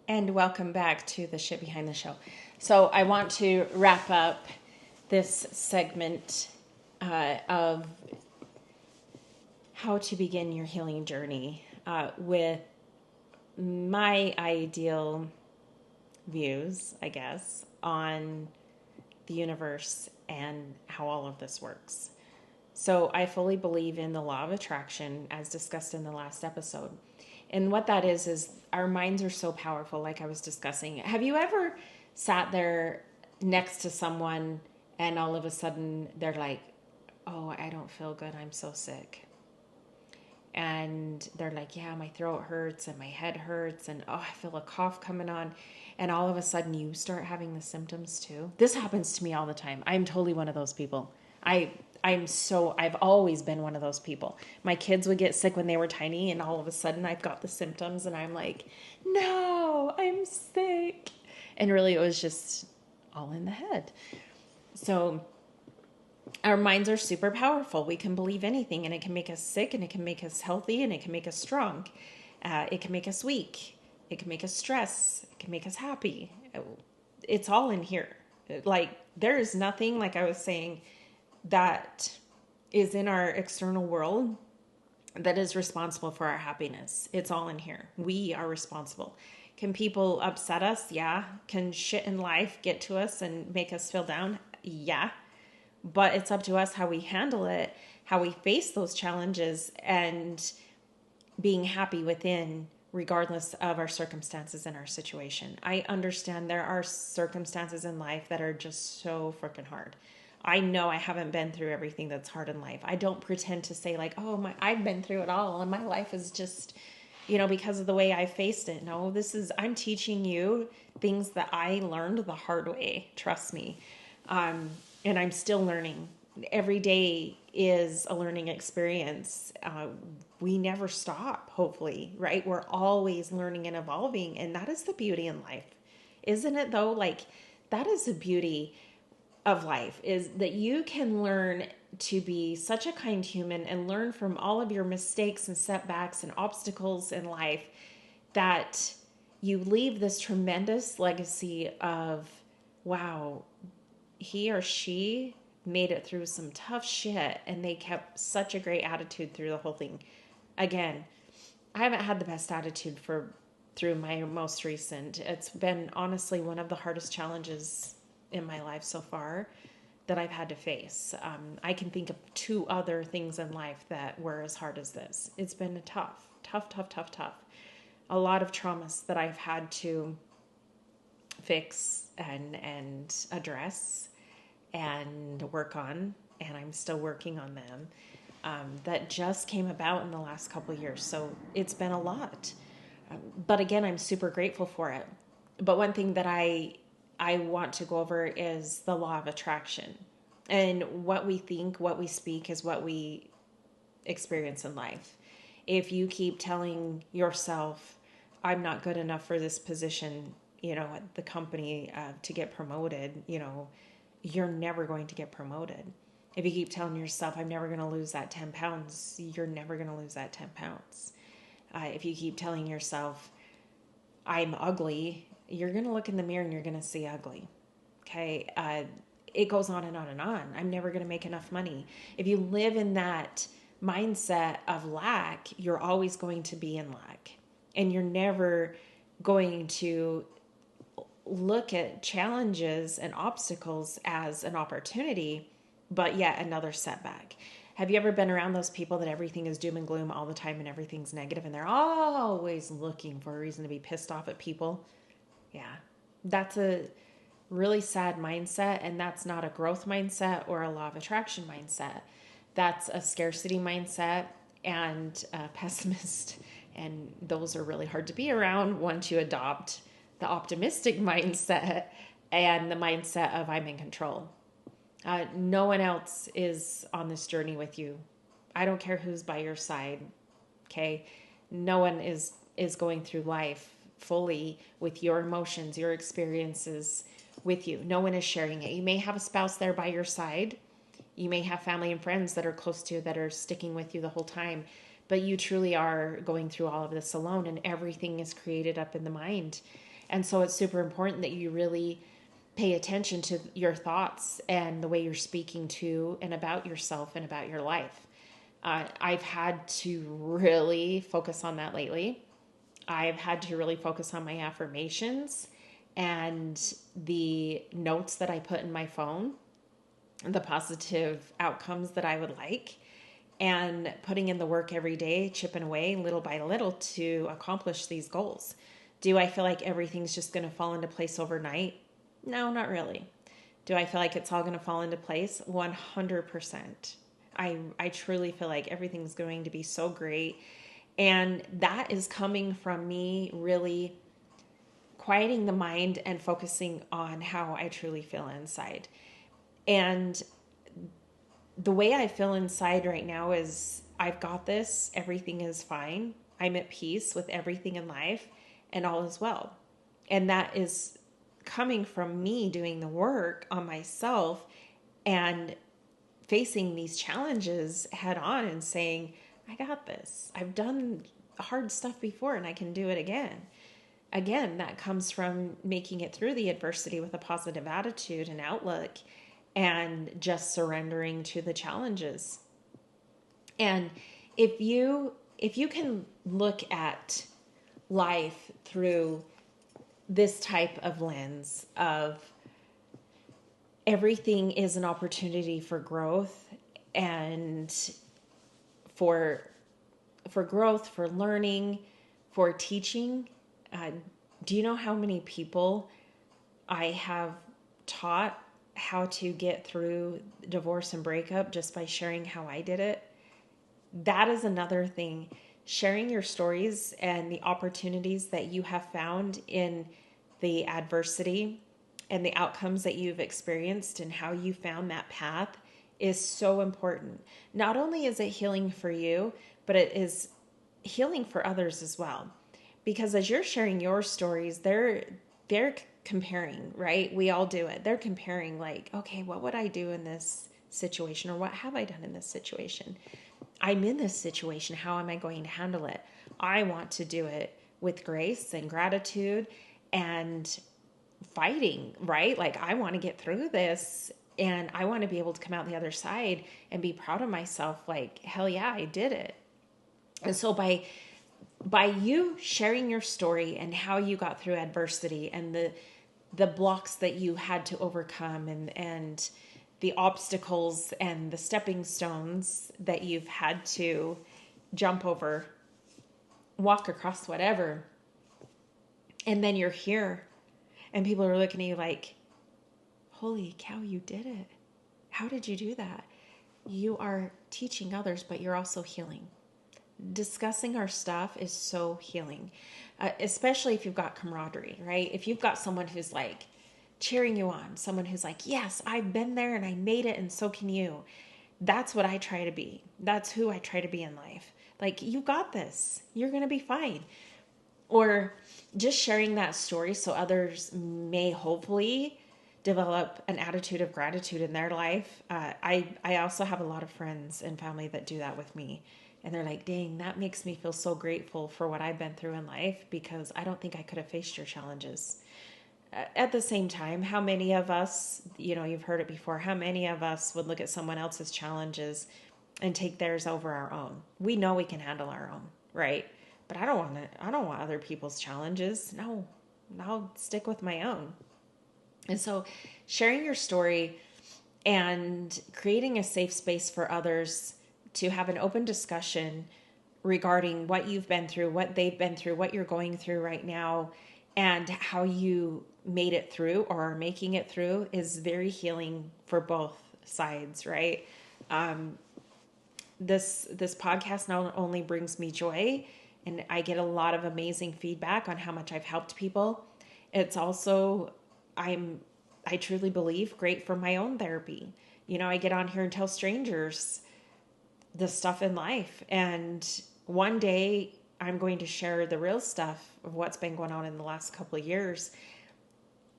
And welcome back to the Shit Behind the Show. So, I want to wrap up this segment of how to begin your healing journey with my ideal views, I guess, on the universe and how all of this works. So, I fully believe in the law of attraction, as discussed in the last episode. And what that is our minds are so powerful, like I was discussing. Have you ever sat there next to someone and all of a sudden they're like, oh, I don't feel good. I'm so sick. And they're like, yeah, my throat hurts and my head hurts and oh, I feel a cough coming on. And all of a sudden you start having the symptoms too. This happens to me all the time. I'm totally one of those people. I've always been one of those people. My kids would get sick when they were tiny and all of a sudden I've got the symptoms and I'm like, no, I'm sick. And really it was just all in the head. So our minds are super powerful. We can believe anything and it can make us sick and it can make us healthy and it can make us strong. It can make us weak. It can make us stress. It can make us happy. It's all in here. Like there is nothing, like I was saying, that is in our external world that is responsible for our happiness. It's all in here. We are responsible. Can people upset us? Yeah. Can shit in life get to us and make us feel down? Yeah. But it's up to us how we handle it, how we face those challenges, and being happy within, regardless of our circumstances and our situation. I understand there are circumstances in life that are just so freaking hard. I know I haven't been through everything that's hard in life. I don't pretend to say like, oh my, I've been through it all and my life is just, because of the way I faced it. No, I'm teaching you things that I learned the hard way. Trust me. And I'm still learning. Every day is a learning experience. We never stop, hopefully, right? We're always learning and evolving. And that is the beauty in life. Isn't it though? Like that is the beauty of life, is that you can learn to be such a kind human and learn from all of your mistakes and setbacks and obstacles in life, that you leave this tremendous legacy of, wow, he or she made it through some tough shit and they kept such a great attitude through the whole thing. Again, I haven't had the best attitude through my most recent. It's been honestly one of the hardest challenges in my life so far that I've had to face. I can think of two other things in life that were as hard as this. It's been tough. A lot of traumas that I've had to fix and address and work on, and I'm still working on them, that just came about in the last couple of years. So it's been a lot. But again, I'm super grateful for it. But one thing that I want to go over is the law of attraction. And what we think, what we speak is what we experience in life. If you keep telling yourself, I'm not good enough for this position, at the company to get promoted, you're never going to get promoted. If you keep telling yourself, I'm never going to lose that 10 pounds, you're never going to lose that 10 pounds. If you keep telling yourself, I'm ugly, you're going to look in the mirror and you're going to see ugly. Okay. It goes on and on and on. I'm never going to make enough money. If you live in that mindset of lack, you're always going to be in lack. And you're never going to look at challenges and obstacles as an opportunity, but yet another setback. Have you ever been around those people that everything is doom and gloom all the time and everything's negative and they're always looking for a reason to be pissed off at people? Yeah, that's a really sad mindset, and that's not a growth mindset or a law of attraction mindset. That's a scarcity mindset and a pessimist, and those are really hard to be around once you adopt the optimistic mindset and the mindset of I'm in control. No one else is on this journey with you. I don't care who's by your side. Okay. No one is going through life fully with your emotions, your experiences with you. No one is sharing it. You may have a spouse there by your side. You may have family and friends that are close to you that are sticking with you the whole time, but you truly are going through all of this alone, and everything is created up in the mind. And so it's super important that you really pay attention to your thoughts and the way you're speaking to and about yourself and about your life. I've had to really focus on that lately. I've had to really focus on my affirmations and the notes that I put in my phone, the positive outcomes that I would like, and putting in the work every day, chipping away little by little to accomplish these goals. Do I feel like everything's just going to fall into place overnight? No, not really. Do I feel like it's all going to fall into place? 100%. I truly feel like everything's going to be so great. And that is coming from me really quieting the mind and focusing on how I truly feel inside. And the way I feel inside right now is I've got this, everything is fine. I'm at peace with everything in life, and all is well. And that is coming from me doing the work on myself and facing these challenges head on and saying, I got this. I've done hard stuff before and I can do it again. Again, that comes from making it through the adversity with a positive attitude and outlook and just surrendering to the challenges. And if you can look at life through this type of lens of everything is an opportunity for growth and for growth, for learning, for teaching. Do you know how many people I have taught how to get through divorce and breakup just by sharing how I did it? That is another thing. Sharing your stories and the opportunities that you have found in the adversity and the outcomes that you've experienced and how you found that path is so important. Not only is it healing for you, but it is healing for others as well. Because as you're sharing your stories, they're comparing, right? We all do it. They're comparing like, okay, what would I do in this situation, or what have I done in this situation? I'm in this situation. How am I going to handle it? I want to do it with grace and gratitude and fighting, right? Like I want to get through this and I want to be able to come out the other side and be proud of myself. Like, hell yeah, I did it. And so by you sharing your story and how you got through adversity and the blocks that you had to overcome and the obstacles and the stepping stones that you've had to jump over, walk across, whatever. And then you're here and people are looking at you like, holy cow, you did it. How did you do that? You are teaching others, but you're also healing. Discussing our stuff is so healing, especially if you've got camaraderie, right? If you've got someone who's like cheering you on, someone who's like, yes, I've been there and I made it and so can you. That's what I try to be. That's who I try to be in life. Like, you got this. You're going to be fine. Or just sharing that story so others may hopefully develop an attitude of gratitude in their life. I also have a lot of friends and family that do that with me. And they're like, dang, that makes me feel so grateful for what I've been through in life because I don't think I could have faced your challenges. At the same time, how many of us, you've heard it before, how many of us would look at someone else's challenges and take theirs over our own? We know we can handle our own, right? But I don't want other people's challenges. No, I'll stick with my own. And so sharing your story and creating a safe space for others to have an open discussion regarding what you've been through, what they've been through, what you're going through right now, and how you made it through or are making it through is very healing for both sides, right? This podcast not only brings me joy, and I get a lot of amazing feedback on how much I've helped people. It's also, I truly believe, great for my own therapy. I get on here and tell strangers the stuff in life. And one day I'm going to share the real stuff of what's been going on in the last couple of years.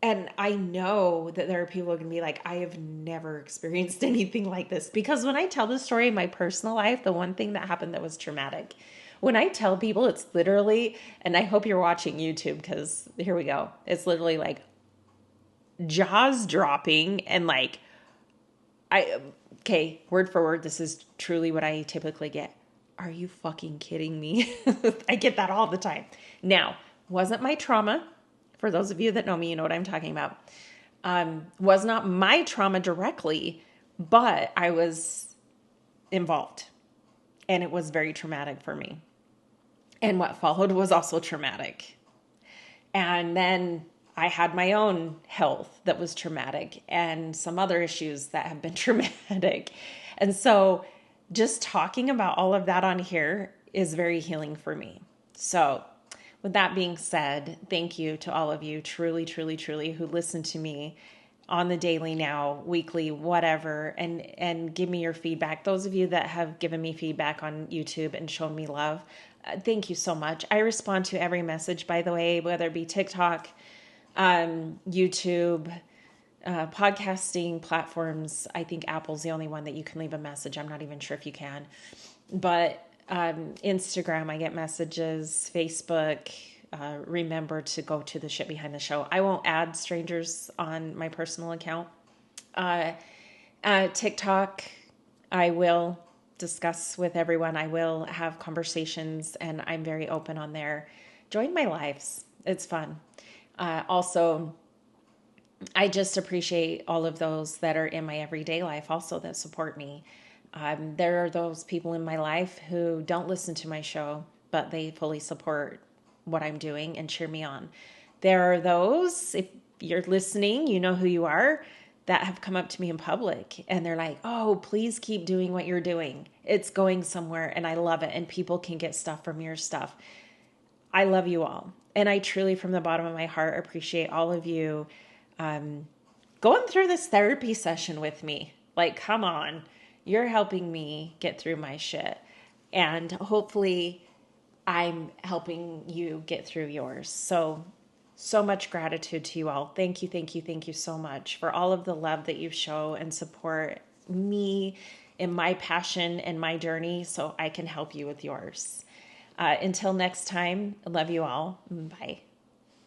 And I know that there are people who are going to be like, I have never experienced anything like this. Because when I tell the story of my personal life, the one thing that happened that was traumatic When I tell people, it's literally, and I hope you're watching YouTube because here we go. It's literally like jaws dropping and like, okay, word for word, this is truly what I typically get. Are you fucking kidding me? I get that all the time. Now, wasn't my trauma. For those of you that know me, you know what I'm talking about. Was not my trauma directly, but I was involved. And it was very traumatic for me. And what followed was also traumatic. And then I had my own health that was traumatic and some other issues that have been traumatic. And so just talking about all of that on here is very healing for me. So with that being said, thank you to all of you truly, truly, truly who listen to me on the daily now, weekly, whatever, and give me your feedback. Those of you that have given me feedback on YouTube and shown me love, thank you so much. I respond to every message, by the way, whether it be TikTok, YouTube, podcasting platforms. I think Apple's the only one that you can leave a message. I'm not even sure if you can, but Instagram, I get messages, Facebook. Remember to go to the Shit Behind the Show. I won't add strangers on my personal account. TikTok, I will discuss with everyone. I will have conversations, and I'm very open on there. Join my lives. It's fun. Also, I just appreciate all of those that are in my everyday life also that support me. There are those people in my life who don't listen to my show, but they fully support what I'm doing and cheer me on. There are those, if you're listening, you know who you are, that have come up to me in public and they're like, oh, please keep doing what you're doing. It's going somewhere and I love it. And people can get stuff from your stuff. I love you all. And I truly, from the bottom of my heart, appreciate all of you going through this therapy session with me. Like, come on, you're helping me get through my shit. And hopefully I'm helping you get through yours. So much gratitude to you all. Thank you, thank you, thank you so much for all of the love that you show and support me in my passion and my journey so I can help you with yours. Until next time, I love you all. Bye.